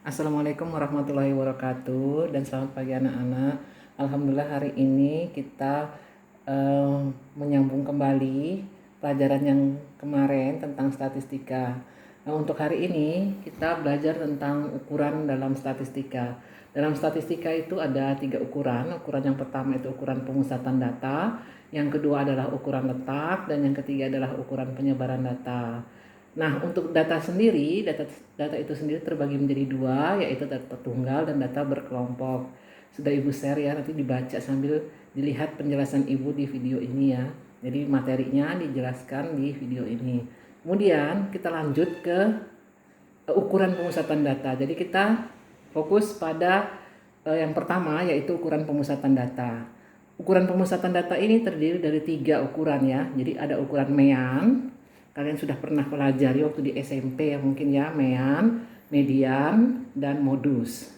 Assalamualaikum warahmatullahi wabarakatuh dan selamat pagi anak-anak. Alhamdulillah hari ini kita menyambung kembali pelajaran yang kemarin tentang statistika. Nah, untuk hari ini kita belajar tentang ukuran dalam statistika. Dalam statistika itu ada 3 ukuran. Ukuran yang pertama itu ukuran pemusatan data, yang kedua adalah ukuran letak, dan yang ketiga adalah ukuran penyebaran data. Nah, untuk data sendiri, data itu sendiri terbagi menjadi 2, yaitu data tunggal dan data berkelompok. Sudah Ibu share ya, nanti dibaca sambil dilihat penjelasan Ibu di video ini ya. Jadi materinya dijelaskan di video ini. Kemudian kita lanjut ke ukuran pemusatan data. Jadi kita fokus pada yang pertama, yaitu ukuran pemusatan data. Ukuran pemusatan data ini terdiri dari 3 ukuran ya. Jadi ada ukuran Mean. Kalian sudah pernah pelajari waktu di SMP ya mungkin ya, Mean, median, dan modus.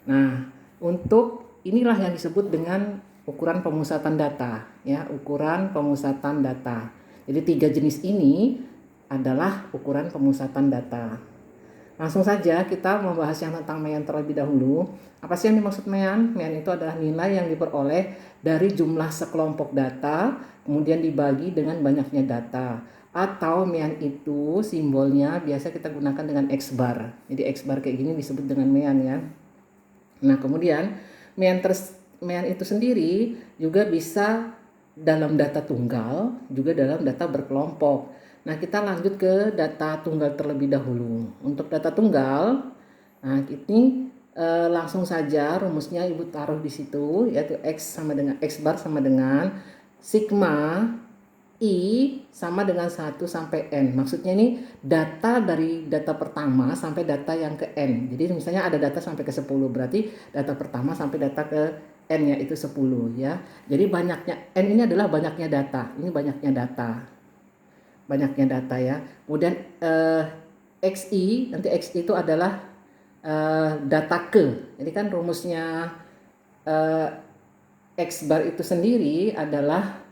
Nah, untuk inilah yang disebut dengan ukuran pemusatan data ya, ukuran pemusatan data. Jadi 3 jenis ini adalah ukuran pemusatan data. Langsung saja kita membahas yang tentang Mean terlebih dahulu. Apa sih yang dimaksud Mean? Mean itu adalah nilai yang diperoleh dari jumlah sekelompok data kemudian dibagi dengan banyaknya data. Atau Mean itu simbolnya biasa kita gunakan dengan X bar. Jadi X bar kayak gini disebut dengan Mean ya. Nah, kemudian Mean itu sendiri juga bisa dalam data tunggal, juga dalam data berkelompok. Nah, kita lanjut ke data tunggal terlebih dahulu. Untuk data tunggal, nah ini langsung saja rumusnya Ibu taruh di situ, yaitu X bar sama dengan sigma I sama dengan 1 sampai N. Maksudnya ini data dari data pertama sampai data yang ke N. Jadi misalnya ada data sampai ke 10, berarti data pertama sampai data ke N nya itu 10 ya. Jadi banyaknya N ini adalah banyaknya data. Ini banyaknya data. Banyaknya data ya. Kemudian XI, nanti XI itu adalah data ke. Jadi kan rumusnya X bar itu sendiri adalah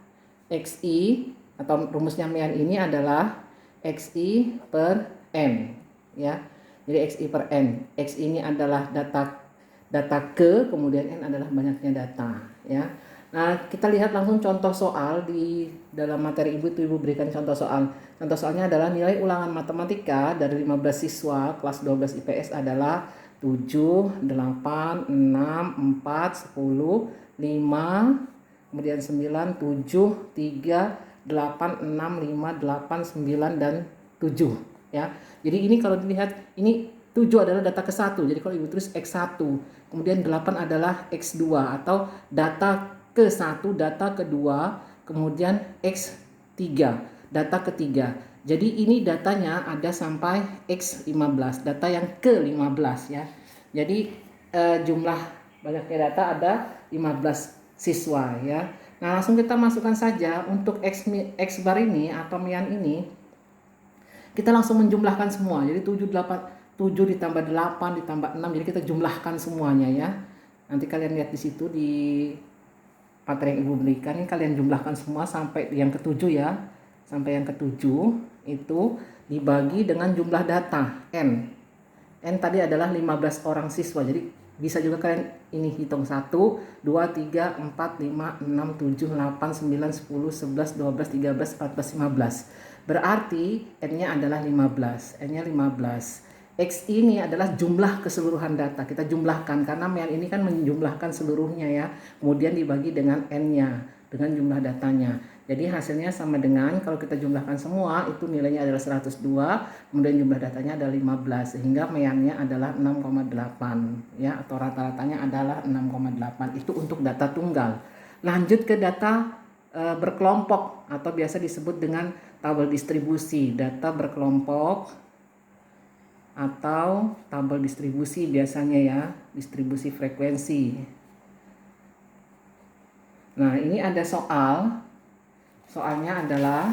XI, atau rumusnya Mean ini adalah XI per N ya. Jadi XI per N. X ini adalah data ke, kemudian N adalah banyaknya data ya. Nah, kita lihat langsung contoh soal di dalam materi Ibu berikan contoh soal. Contoh soalnya adalah nilai ulangan matematika dari 15 siswa kelas 12 IPS adalah 7, 8, 6, 4, 10, 5, kemudian 9, 7, 3, 8, 6, 5, 8, 9, dan 7 ya. Jadi ini kalau dilihat ini 7 adalah data ke-1. Jadi kalau Ibu tulis X1, kemudian 8 adalah X2 atau data ke-1, data kedua, kemudian X3, data ketiga. Jadi ini datanya ada sampai X15, data yang ke-15 ya. Jadi jumlah banyaknya data ada 15 siswa ya. Nah, langsung kita masukkan saja untuk X bar ini atau Mean ini. Kita langsung menjumlahkan semua. Jadi 7 ditambah 8 ditambah 6. Jadi kita jumlahkan semuanya ya. Nanti kalian lihat di situ di materi yang Ibu berikan ini, kalian jumlahkan semua sampai yang ke-7 ya. Sampai yang ke-7 itu dibagi dengan jumlah data N. N tadi adalah 15 orang siswa. Jadi bisa juga kalian ini hitung 1, 2, 3, 4, 5, 6, 7, 8, 9, 10, 11, 12, 13, 14, 15. Berarti N-nya adalah 15. N-nya 15. X ini adalah jumlah keseluruhan data. Kita jumlahkan karena Mean ini kan menjumlahkan seluruhnya ya. Kemudian dibagi dengan N-nya, dengan jumlah datanya. Jadi hasilnya sama dengan kalau kita jumlahkan semua itu nilainya adalah 102, kemudian jumlah datanya adalah 15 sehingga Mean-nya adalah 6,8 ya, atau rata-ratanya adalah 6,8. Itu untuk data tunggal. Lanjut ke data berkelompok atau biasa disebut dengan tabel distribusi. Data berkelompok atau tabel distribusi biasanya ya, distribusi frekuensi. Nah, ini ada soalnya adalah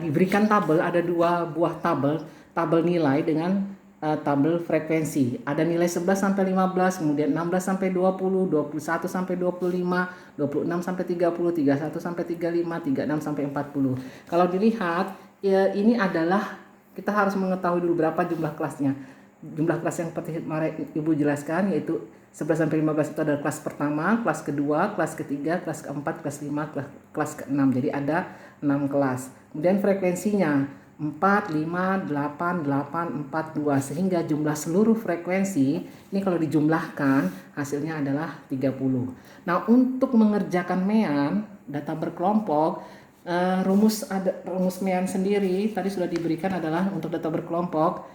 diberikan tabel, ada 2 buah tabel nilai dengan tabel frekuensi. Ada nilai 11 sampai 15, kemudian 16 sampai 20, 21 sampai 25, 26 sampai 30, 31 sampai 35, 36 sampai 40. Kalau dilihat ya, ini adalah kita harus mengetahui dulu berapa jumlah kelasnya. jumlah kelas yang seperti kemarin Ibu jelaskan, yaitu 11 sampai 15 itu adalah kelas pertama, kelas kedua, kelas ketiga, kelas keempat, kelas 5, kelas ke-6. Jadi ada 6 kelas. Kemudian frekuensinya 4, 5, 8, 8, 4, 2, sehingga jumlah seluruh frekuensi ini kalau dijumlahkan hasilnya adalah 30. Nah, untuk mengerjakan MEAN data berkelompok, rumus MEAN sendiri tadi sudah diberikan adalah untuk data berkelompok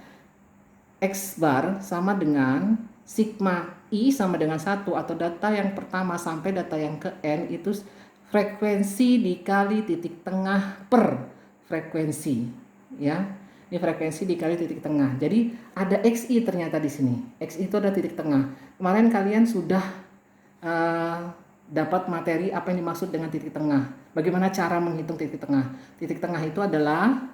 X bar sama dengan sigma I sama dengan 1, atau data yang pertama sampai data yang ke N itu frekuensi dikali titik tengah per frekuensi, ya. Ini frekuensi dikali titik tengah. Jadi ada XI ternyata di sini. XI itu ada titik tengah. Kemarin kalian sudah dapat materi apa yang dimaksud dengan titik tengah. Bagaimana cara menghitung titik tengah? Titik tengah itu adalah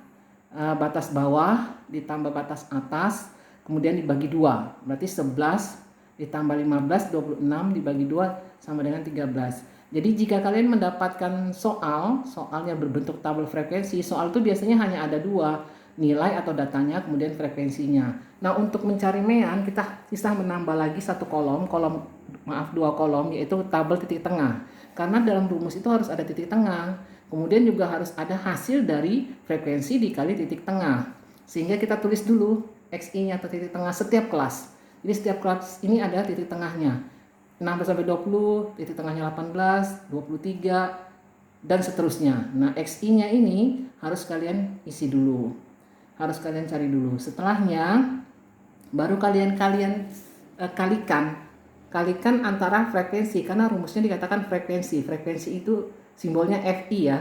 batas bawah ditambah batas atas, kemudian dibagi 2. Berarti 11 ditambah 15, 26 dibagi 2 sama dengan 13. Jadi jika kalian mendapatkan soalnya berbentuk tabel frekuensi, soal itu biasanya hanya ada 2, nilai atau datanya, kemudian frekuensinya. Nah, untuk mencari MEAN kita bisa menambah lagi 1 kolom, 2 kolom, yaitu tabel titik tengah. Karena dalam rumus itu harus ada titik tengah. Kemudian juga harus ada hasil dari frekuensi dikali titik tengah. Sehingga kita tulis dulu XI-nya atau titik tengah setiap kelas. Jadi setiap kelas ini ada titik tengahnya. 16 sampai 20, titik tengahnya 18, 23 dan seterusnya. Nah, XI-nya ini harus kalian isi dulu. Harus kalian cari dulu. Setelahnya baru kalian kalikan antara frekuensi, karena rumusnya dikatakan frekuensi. Frekuensi itu simbolnya FI ya.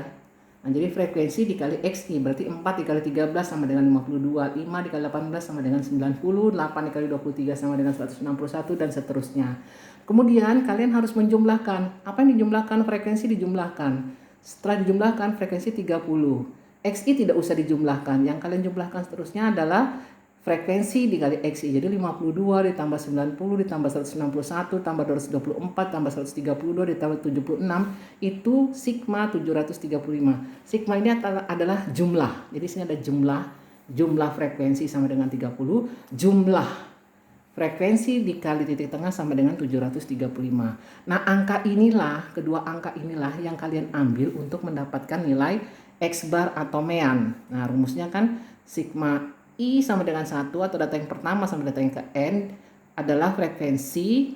Nah, jadi frekuensi dikali XI berarti 4 dikali 13 sama dengan 52, 5 dikali 18 sama dengan 90, 8 dikali 23 sama dengan 161 dan seterusnya. Kemudian kalian harus menjumlahkan. Apa yang dijumlahkan? Frekuensi dijumlahkan. Setelah dijumlahkan frekuensi 30. XI tidak usah dijumlahkan. Yang kalian jumlahkan seterusnya adalah frekuensi dikali XI. Jadi 52 ditambah 90 ditambah 161 tambah 224 tambah 132 ditambah 76 itu sigma 735. Sigma ini adalah jumlah. Jadi sini ada jumlah frekuensi sama dengan 30, jumlah frekuensi dikali titik tengah sama dengan 735. Nah, kedua angka inilah yang kalian ambil untuk mendapatkan nilai X bar atau MEAN. Nah, rumusnya kan sigma I sama dengan 1, atau data yang pertama sampai data yang ke N adalah frekuensi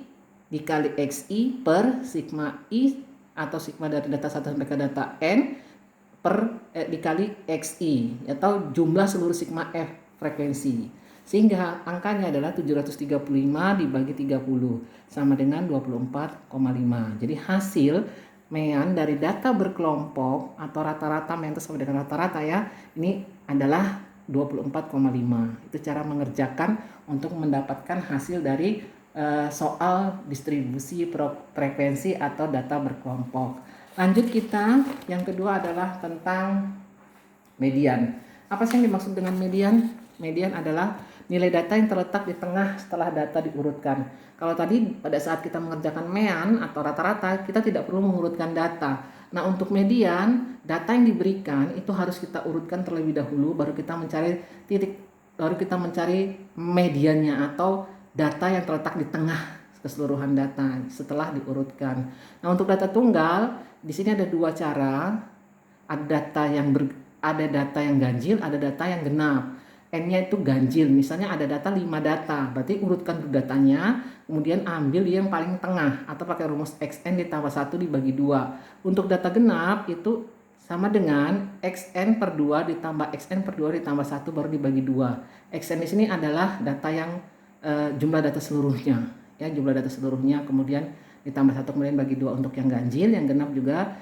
dikali XI per sigma I atau sigma dari data 1 sampai ke data N dikali XI, atau jumlah seluruh sigma F frekuensi. Sehingga angkanya adalah 735 dibagi 30 sama dengan 24,5. Jadi hasil MEAN dari data berkelompok atau rata-rata MEAN sama dengan rata-rata ya, ini adalah 24,5. Itu cara mengerjakan untuk mendapatkan hasil dari soal distribusi frekuensi atau data berkelompok. Lanjut kita, yang kedua adalah tentang median. Apa sih yang dimaksud dengan median? Median adalah nilai data yang terletak di tengah setelah data diurutkan. Kalau tadi pada saat kita mengerjakan MEAN atau rata-rata, kita tidak perlu mengurutkan data. Nah, untuk median, data yang diberikan itu harus kita urutkan terlebih dahulu, baru kita mencari mediannya atau data yang terletak di tengah keseluruhan data setelah diurutkan. Nah, untuk data tunggal, di sini ada 2 cara. Ada data yang ganjil, ada data yang genap. N-nya itu ganjil, misalnya ada data 5 data, berarti urutkan datanya, kemudian ambil yang paling tengah atau pakai rumus XN ditambah 1 dibagi 2. Untuk data genap itu sama dengan XN per 2 ditambah XN per 2 ditambah 1 baru dibagi 2. XN di sini adalah data yang jumlah data seluruhnya, ya, jumlah data seluruhnya, kemudian ditambah 1 kemudian bagi 2 untuk yang ganjil. Yang genap juga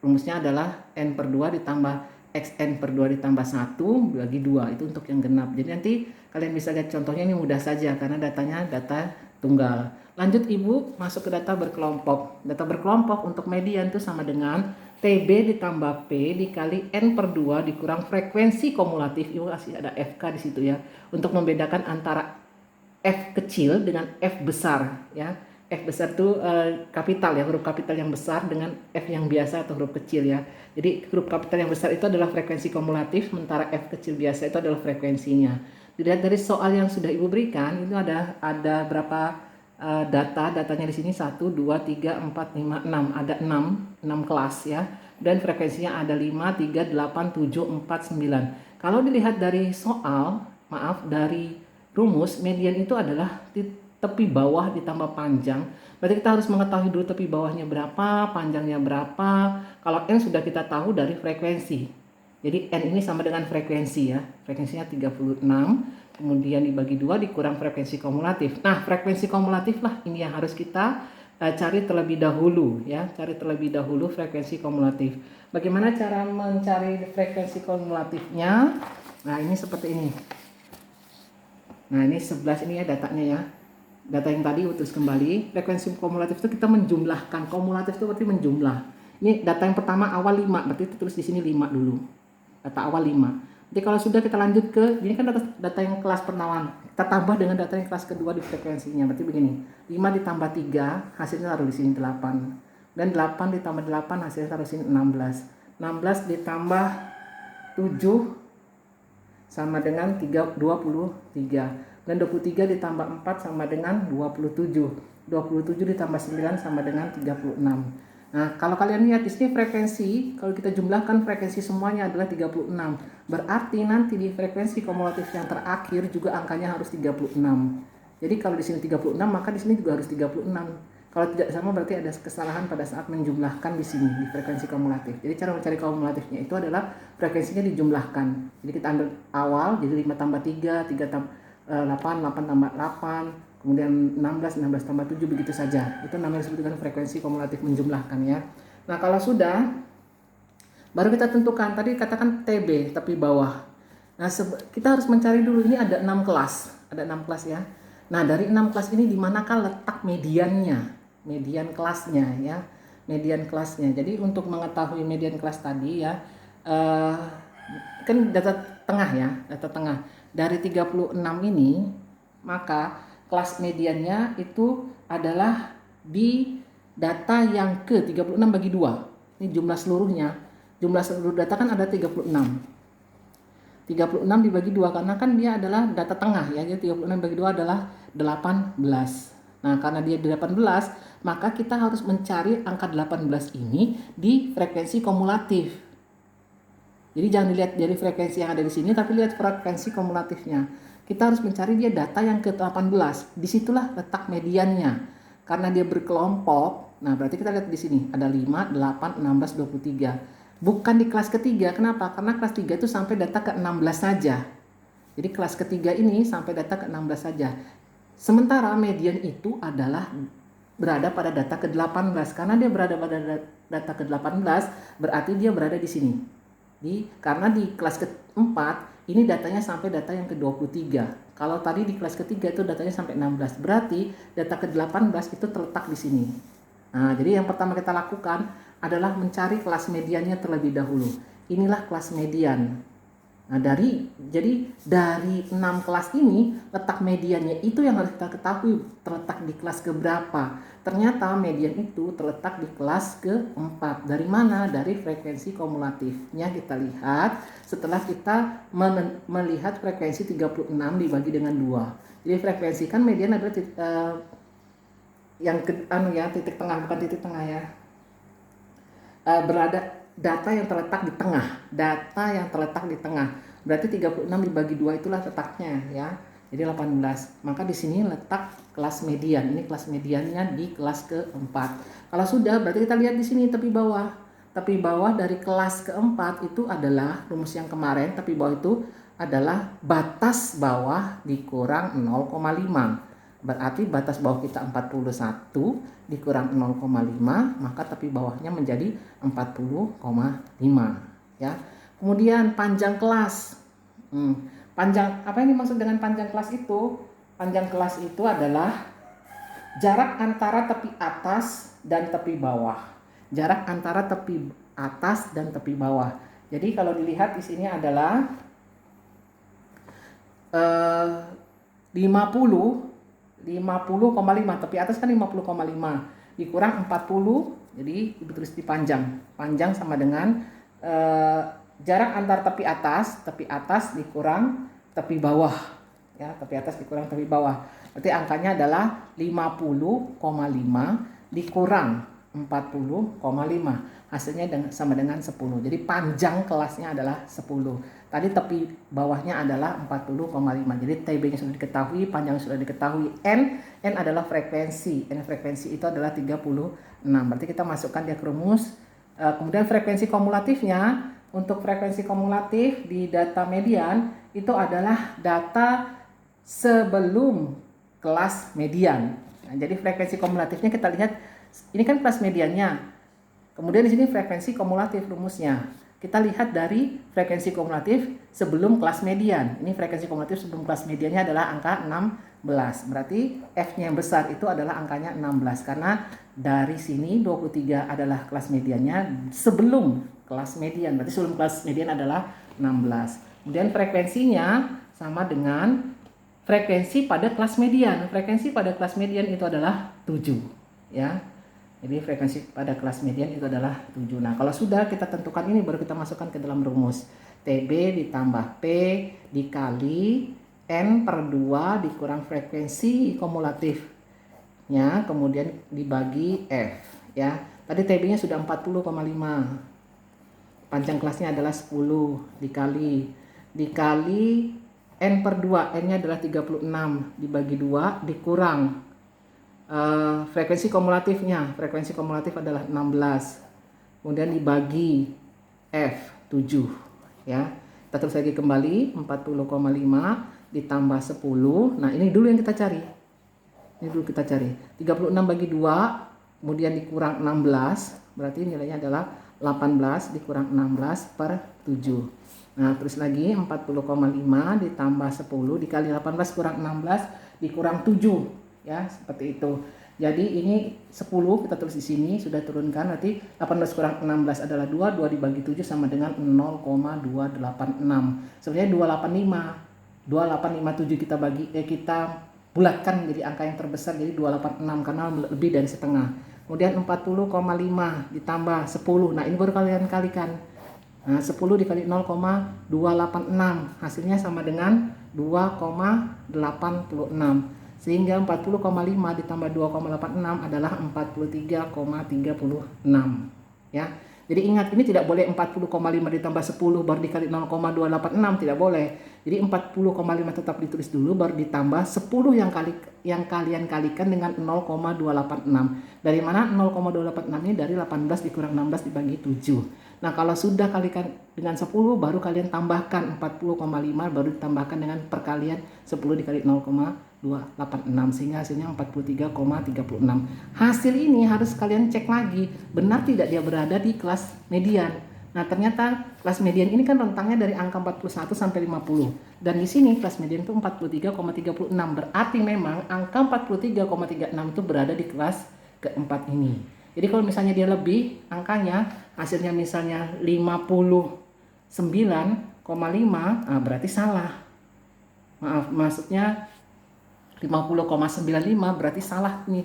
rumusnya adalah N per 2 ditambah XN per 2 ditambah 1 bagi 2, itu untuk yang genap. Jadi nanti kalian bisa lihat contohnya, ini mudah saja karena datanya data tunggal. Lanjut Ibu, masuk ke data berkelompok. Data berkelompok untuk median itu sama dengan TB ditambah P dikali N per 2 dikurang frekuensi kumulatif. Ibu kasih ada FK di situ ya, untuk membedakan antara F kecil dengan F besar ya. F besar itu kapital ya, huruf kapital yang besar dengan F yang biasa atau huruf kecil ya. Jadi huruf kapital yang besar itu adalah frekuensi kumulatif, sementara F kecil biasa itu adalah frekuensinya. Dilihat dari soal yang sudah Ibu berikan, itu ada berapa datanya di sini 1, 2, 3, 4, 5, 6. Ada 6 kelas ya. Dan frekuensinya ada 5, 3, 8, 7, 4, 9. Kalau dilihat dari soal, dari rumus, median itu adalah tepi bawah ditambah panjang. Berarti kita harus mengetahui dulu tepi bawahnya berapa, panjangnya berapa. Kalau N sudah kita tahu dari frekuensi. Jadi N ini sama dengan frekuensi ya. Frekuensinya 36, kemudian dibagi 2 dikurang frekuensi kumulatif. Nah, frekuensi kumulatif lah ini yang harus kita cari terlebih dahulu ya. Cari terlebih dahulu frekuensi kumulatif. Bagaimana cara mencari frekuensi kumulatifnya? Nah, ini seperti ini. Nah, ini 11 ini ya datanya ya. Data yang tadi utus kembali. Frekuensi kumulatif itu kita menjumlahkan. Kumulatif itu berarti menjumlah. Ini data yang pertama awal 5, berarti tulis di sini 5 dulu. Data awal 5. Jadi kalau sudah kita lanjut ke, ini kan data yang kelas pertama. Kita tambah dengan data yang kelas kedua di frekuensinya. Berarti begini, 5 ditambah 3, hasilnya taruh di sini 8. Dan 8 ditambah 8, hasilnya taruh di sini 16. 16 ditambah 7 sama dengan 23. Dan 23 ditambah 4 sama dengan 27. 27 ditambah 9 sama dengan 36. Nah, kalau kalian lihat di sini frekuensi, kalau kita jumlahkan frekuensi semuanya adalah 36. Berarti nanti di frekuensi kumulatif yang terakhir juga angkanya harus 36. Jadi kalau di sini 36, maka di sini juga harus 36. Kalau tidak sama berarti ada kesalahan pada saat menjumlahkan di sini di frekuensi kumulatif. Jadi cara mencari kumulatifnya itu adalah frekuensinya dijumlahkan. Jadi kita ambil awal, jadi 5 tambah 3, 3 tambah 8, 8 tambah 8. Kemudian 16 tambah 7 begitu saja. Itu namanya disebut dengan frekuensi kumulatif menjumlahkan ya. Nah, kalau sudah baru kita tentukan tadi katakan TB tepi bawah. Nah, kita harus mencari dulu ini ada 6 kelas. Ada 6 kelas ya. Nah, dari 6 kelas ini di manakah letak mediannya? Median kelasnya ya. Median kelasnya. Jadi untuk mengetahui median kelas tadi ya kan data tengah ya, data tengah. Dari 36 ini maka kelas mediannya itu adalah di data yang ke 36 bagi 2. Ini jumlah seluruhnya. Jumlah seluruh data kan ada 36. 36 dibagi 2 karena kan dia adalah data tengah ya. Jadi 36 bagi 2 adalah 18. Nah, karena dia 18, maka kita harus mencari angka 18 ini di frekuensi kumulatif. Jadi jangan dilihat dari frekuensi yang ada di sini, tapi lihat frekuensi kumulatifnya. Kita harus mencari dia data yang ke-18. Disitulah letak mediannya. Karena dia berkelompok, nah berarti kita lihat di sini. Ada 5, 8, 16, 23. Bukan di kelas ketiga. Kenapa? Karena kelas 3 itu sampai data ke-16 saja. Jadi kelas ketiga ini sampai data ke-16 saja. Sementara median itu adalah berada pada data ke-18. Karena dia berada pada data ke-18, berarti dia berada di sini. Karena di kelas ke-4 ini datanya sampai data yang ke-23. Kalau tadi di kelas ketiga itu datanya sampai 16. Berarti data ke-18 itu terletak di sini. Nah, jadi yang pertama kita lakukan adalah mencari kelas mediannya terlebih dahulu. Inilah kelas median. Nah, dari 6 kelas ini letak mediannya itu yang harus kita ketahui terletak di kelas keberapa. Ternyata median itu terletak di kelas ke-4. Dari mana? Dari frekuensi kumulatifnya kita lihat setelah kita melihat frekuensi 36 dibagi dengan 2. Jadi frekuensi kan median adalah titik tengah, bukan titik tengah ya. Berada data yang terletak di tengah. Data yang terletak di tengah. Berarti 36 dibagi 2 itulah letaknya ya. Jadi 18. Maka di sini letak kelas median. Ini kelas mediannya di kelas ke-4. Kalau sudah berarti kita lihat di sini tepi bawah. Tepi bawah dari kelas ke-4 itu adalah rumus yang kemarin. Tepi bawah itu adalah batas bawah dikurang 0,5. Berarti batas bawah kita 41 dikurang 0,5, maka tepi bawahnya menjadi 40,5 ya. Kemudian panjang kelas. Panjang apa yang dimaksud dengan panjang kelas itu? Panjang kelas itu adalah jarak antara tepi atas dan tepi bawah. Jarak antara tepi atas dan tepi bawah. Jadi kalau dilihat di sini adalah 50,5, tepi atas kan 50,5 dikurang 40, jadi ditulis di panjang. Panjang sama dengan jarak antar tepi atas dikurang tepi bawah. ya, tepi atas dikurang tepi bawah. Berarti angkanya adalah 50,5 dikurang 40,5. Hasilnya sama dengan 10. Jadi panjang kelasnya adalah 10. Tadi tepi bawahnya adalah 40,5. Jadi TB-nya sudah diketahui, panjang sudah diketahui. N adalah frekuensi. N frekuensi itu adalah 36. Berarti kita masukkan dia ke rumus. Kemudian frekuensi kumulatifnya, untuk frekuensi kumulatif di data median itu adalah data sebelum kelas median. Nah, jadi frekuensi kumulatifnya kita lihat, ini kan kelas mediannya. Kemudian di sini frekuensi kumulatif rumusnya. Kita lihat dari frekuensi kumulatif sebelum kelas median. Ini frekuensi kumulatif sebelum kelas mediannya adalah angka 16. Berarti F-nya yang besar itu adalah angkanya 16. Karena dari sini 23 adalah kelas mediannya sebelum kelas median. Berarti sebelum kelas median adalah 16. Kemudian frekuensinya sama dengan frekuensi pada kelas median. Frekuensi pada kelas median itu adalah 7. Ya. Jadi frekuensi pada kelas median itu adalah 7. Nah, kalau sudah kita tentukan ini baru kita masukkan ke dalam rumus. TB ditambah P dikali N per 2 dikurang frekuensi kumulatifnya, kemudian dibagi F. Ya. Tadi TB-nya sudah 40,5. Panjang kelasnya adalah 10 dikali N per 2. N-nya adalah 36 dibagi 2 dikurang frekuensi kumulatif adalah 16, kemudian dibagi F 7 ya. Kita terus lagi kembali 40,5 ditambah 10. Nah, ini dulu yang kita cari. 36 bagi 2 kemudian dikurang 16, berarti nilainya adalah 18 dikurang 16 per 7. Nah, terus lagi 40,5 ditambah 10 dikali 18 kurang 16 dikurang 7. Ya, seperti itu. Jadi ini 10 kita tulis di sini sudah turunkan, berarti 18 kurang 16 adalah 2 dibagi 7 sama dengan 0,286. Sebenarnya 285 kita kita bulatkan menjadi angka yang terbesar, jadi 286 karena lebih dari setengah. Kemudian 40,5 ditambah 10. Nah, ini baru kalian kalikan. Nah, 10 dikali 0,286 hasilnya sama dengan 2,86. Sehingga 40,5 ditambah 2,86 adalah 43,36 ya. Jadi ingat, ini tidak boleh 40,5 ditambah 10 baru dikali 0,286, tidak boleh. Jadi 40,5 tetap ditulis dulu baru ditambah 10 yang kalian kalikan dengan 0,286. Dari mana 0,286 ini? Dari 18 dikurang 16 dibagi 7. Nah, kalau sudah kalikan dengan 10 baru kalian tambahkan 40,5 baru ditambahkan dengan perkalian 10 dikali 0,286 sehingga hasilnya 43,36. Hasil ini harus kalian cek lagi, benar tidak dia berada di kelas median. Nah, ternyata kelas median ini kan rentangnya dari angka 41 sampai 50. Dan di sini kelas median itu 43,36. Berarti memang angka 43,36 itu berada di kelas keempat ini. Jadi kalau misalnya dia lebih angkanya, hasilnya misalnya 59,5, berarti salah. Maaf, maksudnya 50,95 berarti salah nih.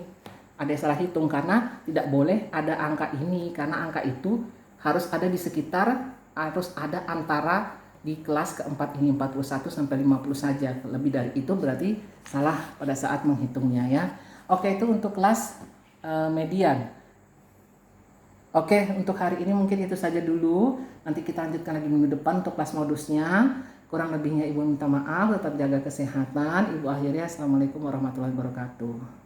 Ada yang salah hitung karena tidak boleh ada angka ini, karena angka itu harus ada di sekitar, harus ada antara di kelas keempat ini 41 sampai 50 saja. Lebih dari itu berarti salah pada saat menghitungnya ya. Oke, itu untuk kelas median. Oke, untuk hari ini mungkin itu saja dulu. Nanti kita lanjutkan lagi minggu depan untuk kelas modusnya. Kurang lebihnya Ibu minta maaf, tetap jaga kesehatan. Ibu akhirnya, Assalamualaikum warahmatullahi wabarakatuh.